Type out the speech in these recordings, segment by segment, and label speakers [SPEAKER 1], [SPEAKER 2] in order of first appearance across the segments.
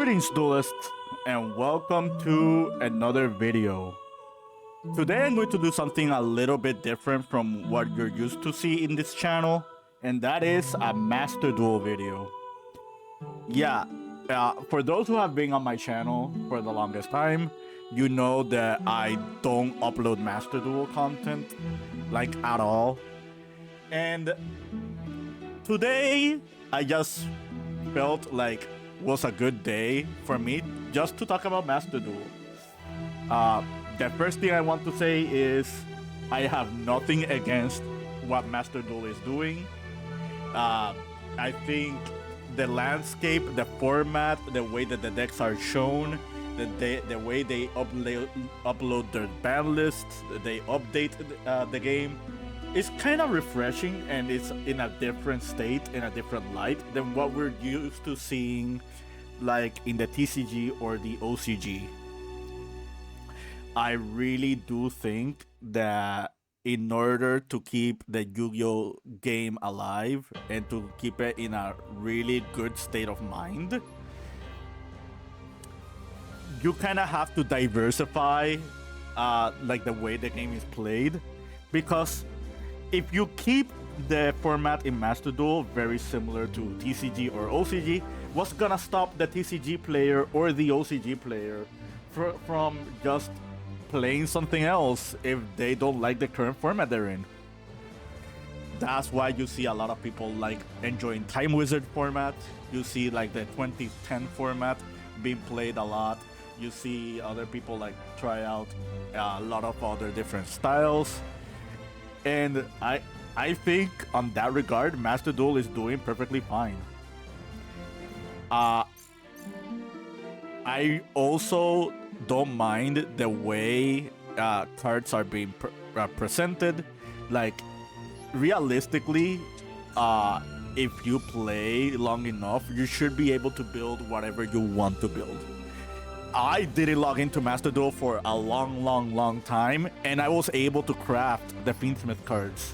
[SPEAKER 1] Greetings, duelists, and welcome to another video. Today I'm going to do something a little bit different from what you're used to see in this channel, and that is a Master Duel video. Yeah, for those who have been on my channel for the longest time, you know that I don't upload Master Duel content, like at all. And today, I just felt like was a good day for me just to talk about Master Duel. The first thing I want to say is I have nothing against what Master Duel is doing. I think the landscape, the format, the way that the decks are shown, the way they upload their ban lists, they update the game, it's kind of refreshing, and it's in a different state, in a different light than what we're used to seeing like in the TCG or the OCG. I really do think that in order to keep the Yu-Gi-Oh game alive and to keep it in a really good state of mind, you kind of have to diversify like the way the game is played, because if you keep the format in Master Duel very similar to TCG or OCG, what's gonna stop the TCG player or the OCG player from just playing something else if they don't like the current format they're in? That's why you see a lot of people like enjoying Time Wizard format. You see like the 2010 format being played a lot. You see other people like try out a lot of other different styles. And I think on that regard, Master Duel is doing perfectly fine. I also don't mind the way cards are being presented. Like, realistically, if you play long enough, you should be able to build whatever you want to build. I didn't log into Master Duel for a long time, and I was able to craft the Fiendsmith cards.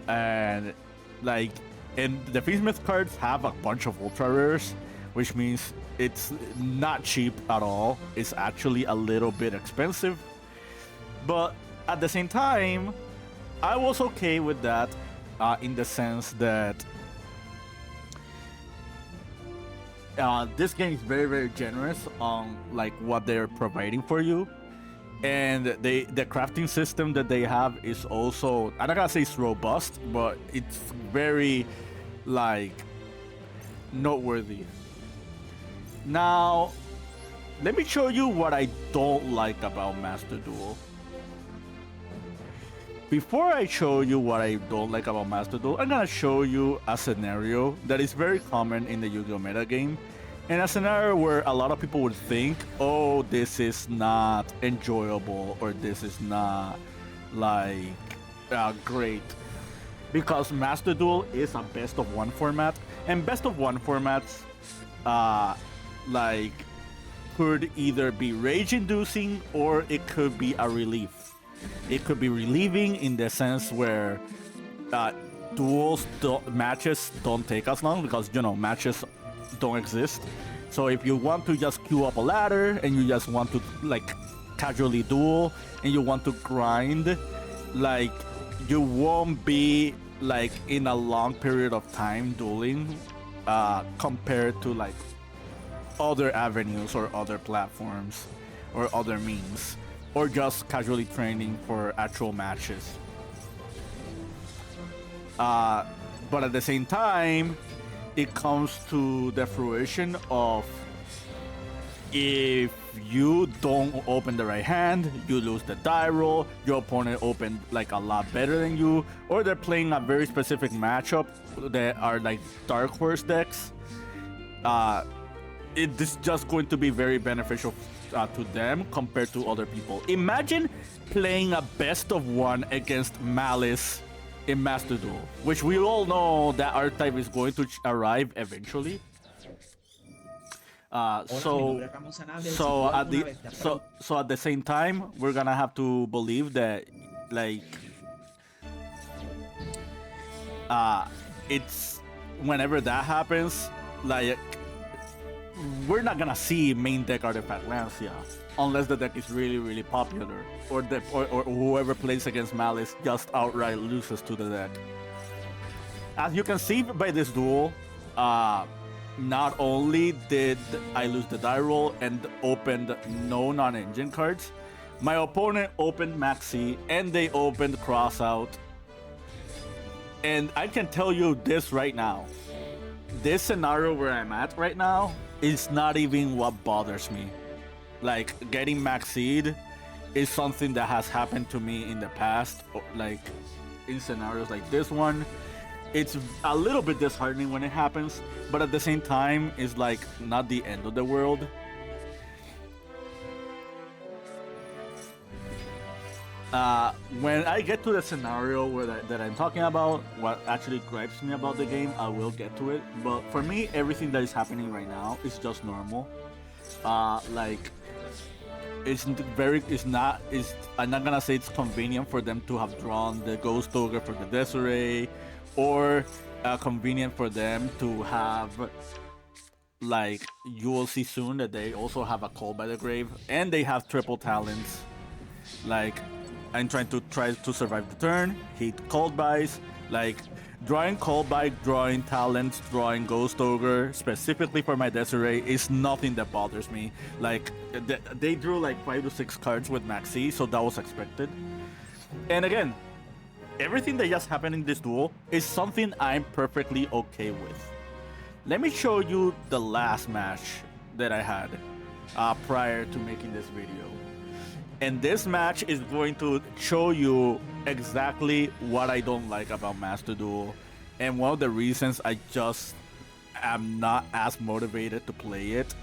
[SPEAKER 1] And the Fiendsmith cards have a bunch of ultra rares, which means it's not cheap at all. It's actually a little bit expensive, but at the same time, I was okay with that, in the sense that this game is very generous on like what they're providing for you, and the crafting system that they have is also, I'm not gonna say it's robust, but it's very like noteworthy. Now, let me show you what I don't like about Master Duel. Before I show you what I don't like about Master Duel, I'm gonna show you a scenario that is very common in the Yu-Gi-Oh metagame, and a scenario where a lot of people would think, oh, this is not enjoyable, or this is not like great, because Master Duel is a best of one format, and best of one formats like could either be rage inducing or it could be a relief. It could be relieving in the sense where matches don't take as long, because matches don't exist. So if you want to just queue up a ladder and you just want to like casually duel and you want to grind, like you won't be like in a long period of time dueling compared to like other avenues or other platforms or other means, or just casually training for actual matches. But at the same time, it comes to the fruition of, if you don't open the right hand, you lose the die roll, your opponent opened like a lot better than you, or they're playing a very specific matchup that are like Dark Horse decks. It is just going to be very beneficial to them compared to other people. Imagine playing a best of one against Malice in Master Duel, which we all know that archetype is going to arrive eventually. So at the same time, we're gonna have to believe that like it's whenever that happens, like we're not gonna see main deck artifact Lancia unless the deck is really, really popular, or or whoever plays against Malice just outright loses to the deck. As you can see by this duel, not only did I lose the die roll and opened no non-engine cards, my opponent opened Maxi and they opened Crossout. And I can tell you this right now. This scenario where I'm at right now is not even what bothers me. Like, getting Maxied is something that has happened to me in the past, like in scenarios like this one. It's a little bit disheartening when it happens, but at the same time, it's like not the end of the world. When I get to the scenario that I'm talking about, what actually gripes me about the game, I will get to it. But for me, everything that is happening right now is just normal. Like, I'm not gonna say it's convenient for them to have drawn the Ghost Ogre for the Desiree, or convenient for them to have, like, you will see soon that they also have a Call by the Grave, and they have triple talents. Like, I'm trying to survive the turn, hit Called Bys, like, drawing Called By, drawing talents, drawing Ghost Ogre, specifically for my Desiree, is nothing that bothers me. Like, they drew like 5 to 6 cards with Maxi, so that was expected. And again, everything that just happened in this duel is something I'm perfectly okay with. Let me show you the last match that I had prior to making this video. And this match is going to show you exactly what I don't like about Master Duel, and one of the reasons I just am not as motivated to play it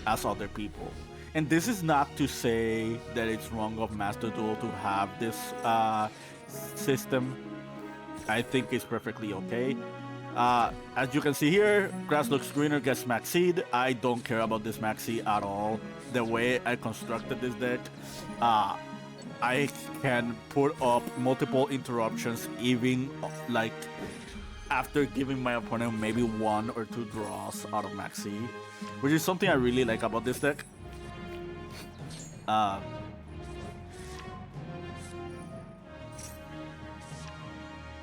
[SPEAKER 1] as other people. And this is not to say that it's wrong of Master Duel to have this system. I think it's perfectly okay. As you can see here, grass looks greener, gets Maxied. I don't care about this Maxi at all. The way I constructed this deck, I can put up multiple interruptions, even like after giving my opponent maybe 1 or 2 draws out of Maxi, which is something I really like about this deck.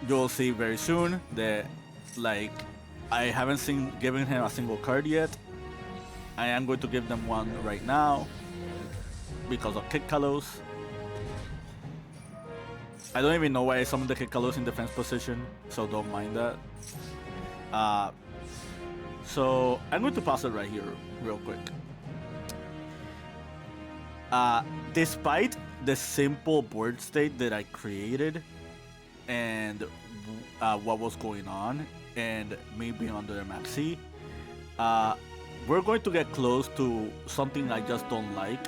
[SPEAKER 1] You'll see very soon that, like, I haven't given him a single card yet. I am going to give them one right now because of Kick Kalos. I don't even know why I summoned the Kick Kalos in defense position, so don't mind that. So I'm going to pause it right here real quick. Despite the simple board state that I created and what was going on, and me being under the Maxi, we're going to get close to something I just don't like,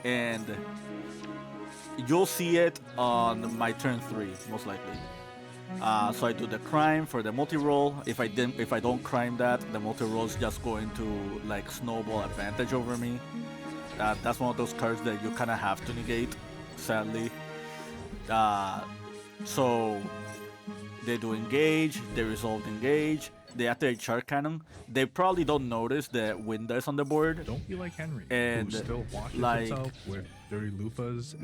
[SPEAKER 1] and you'll see it on my turn 3 most likely. So I do the crime for the multi-roll. If I don't crime that, the multi-roll is just going to like snowball advantage over me. That's one of those cards that you kind of have to negate, sadly. So they do engage, they resolve engage, they activate Shark Cannon. They probably don't notice that Winda is on the board.
[SPEAKER 2] Don't be like Henry,
[SPEAKER 1] and
[SPEAKER 2] who still washes
[SPEAKER 1] like,
[SPEAKER 2] himself with dirty loofahs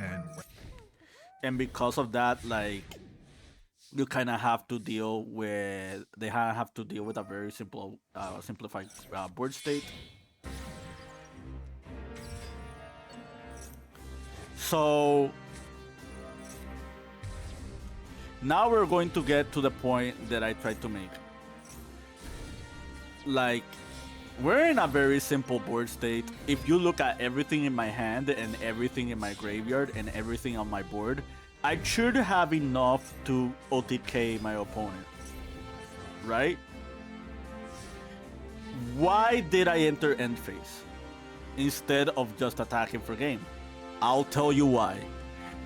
[SPEAKER 1] and because of that, like, you kind of have to deal with, they have to deal with a very simplified board state. So now we're going to get to the point that I tried to make. Like, we're in a very simple board state. If you look at everything in my hand and everything in my graveyard and everything on my board, I should have enough to OTK my opponent, right? Why did I enter end phase instead of just attacking for game? I'll tell you why.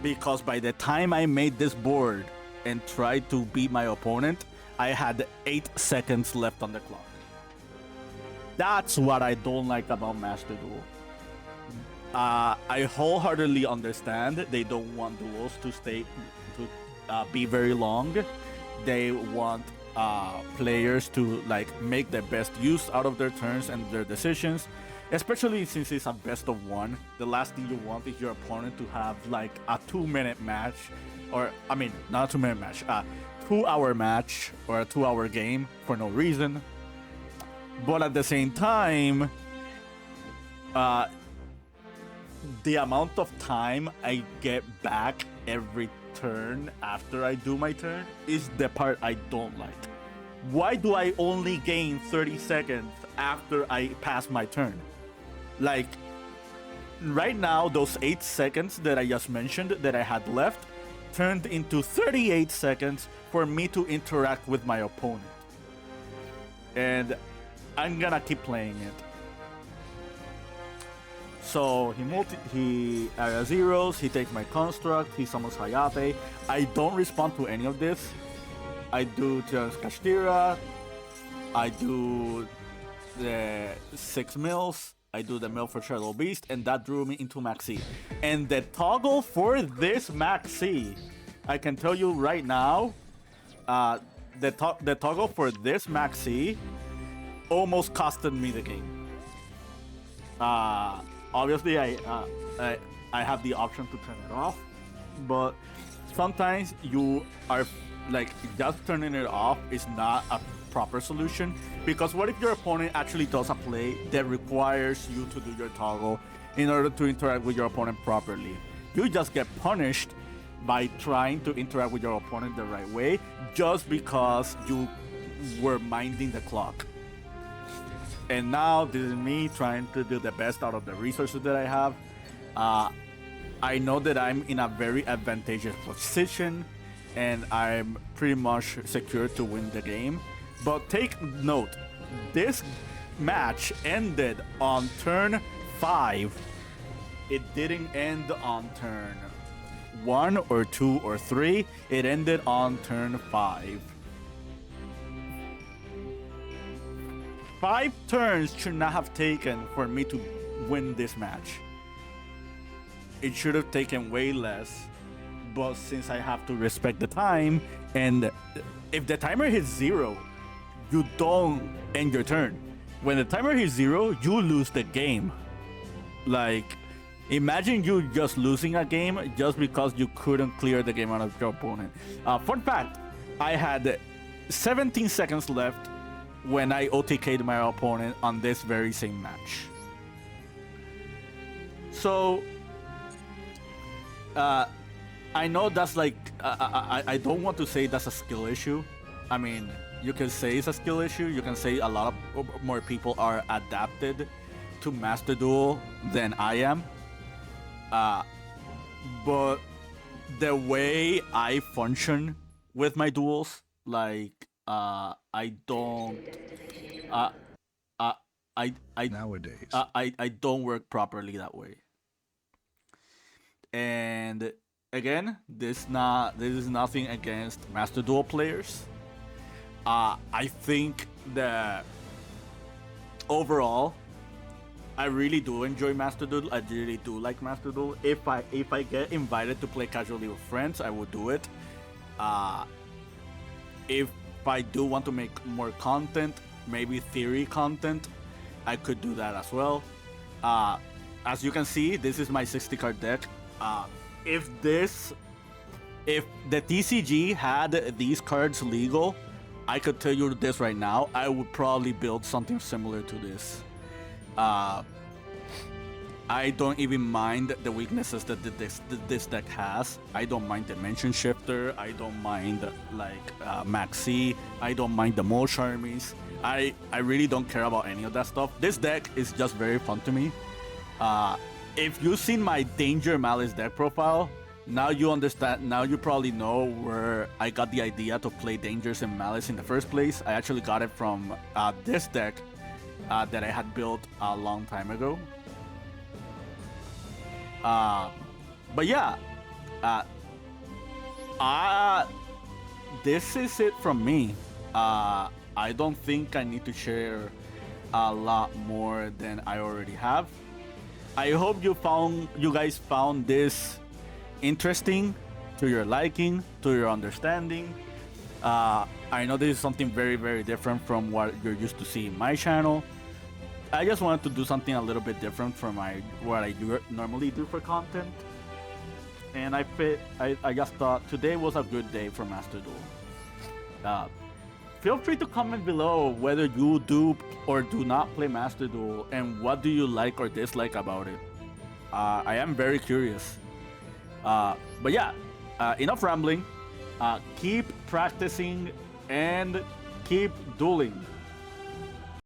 [SPEAKER 1] Because by the time I made this board and tried to beat my opponent, I had 8 seconds left on the clock. That's what I don't like about Master Duel. I wholeheartedly understand they don't want duels to be very long. They want players to like make the best use out of their turns and their decisions, especially since it's a best of one. The last thing you want is your opponent to have like a 2-minute match, or I mean, not a 2-minute match, 2-hour match or a 2-hour game for no reason. But at the same time, the amount of time I get back every turn after I do my turn is the part I don't like. Why do I only gain 30 seconds after I pass my turn? Like, right now, those 8 seconds that I just mentioned that I had left turned into 38 seconds for me to interact with my opponent. And I'm gonna keep playing it. So he area zeros, he takes my construct, he summons Hayate. I don't respond to any of this. I do just Kashtira, I do the 6 mills, I do the mill for Shadow Beast, and that drew me into Maxi. And the toggle for this Maxi, I can tell you right now, the toggle for this Maxi almost costed me the game. Obviously, I have the option to turn it off, but sometimes you are like, just turning it off is not a proper solution, because what if your opponent actually does a play that requires you to do your toggle in order to interact with your opponent properly? You just get punished by trying to interact with your opponent the right way just because you were minding the clock. And now this is me trying to do the best out of the resources that I have. I know that I'm in a very advantageous position and I'm pretty much secure to win the game. But take note, this match ended on turn 5. It didn't end on turn 1 or 2 or 3. It ended on turn 5. 5 turns should not have taken for me to win this match. It should have taken way less, but since I have to respect the time, and if the timer hits 0, you don't end your turn. When the timer hits 0, you lose the game. Like, imagine you just losing a game just because you couldn't clear the game out of your opponent. Fun fact, I had 17 seconds left when I OTK'd my opponent on this very same match. So, I know that's like, I don't want to say that's a skill issue. I mean, you can say it's a skill issue. You can say a lot of more people are adapted to Master Duel than I am. But the way I function with my duels, like, I don't,
[SPEAKER 2] Nowadays.
[SPEAKER 1] I don't work properly that way. And again, this is nothing against Master Duel players. I think that overall, I really do enjoy Master Duel. I really do like Master Duel. If I get invited to play casually with friends, I would do it. If I do want to make more content, maybe theory content, I could do that as well. As you can see, this is my 60 card deck. If the TCG had these cards legal, I could tell you this right now, I would probably build something similar to this. I don't even mind the weaknesses that this deck has. I don't mind Dimension Shifter. I don't mind like Maxi. I don't mind the Mole Charmies. I really don't care about any of that stuff. This deck is just very fun to me. If you've seen my Danger Malice deck profile, now you understand. Now you probably know where I got the idea to play Dangers and Malice in the first place. I actually got it from this deck that I had built a long time ago. But yeah, this is it from me. I don't think I need to share a lot more than I already have. I hope you guys found this interesting, to your liking, to your understanding. I know this is something very, very different from what you're used to see in my channel. I just wanted to do something a little bit different from what I normally do for content. And I just thought today was a good day for Master Duel. Feel free to comment below whether you do or do not play Master Duel and what do you like or dislike about it. I am very curious. But yeah, enough rambling. Keep practicing and keep dueling.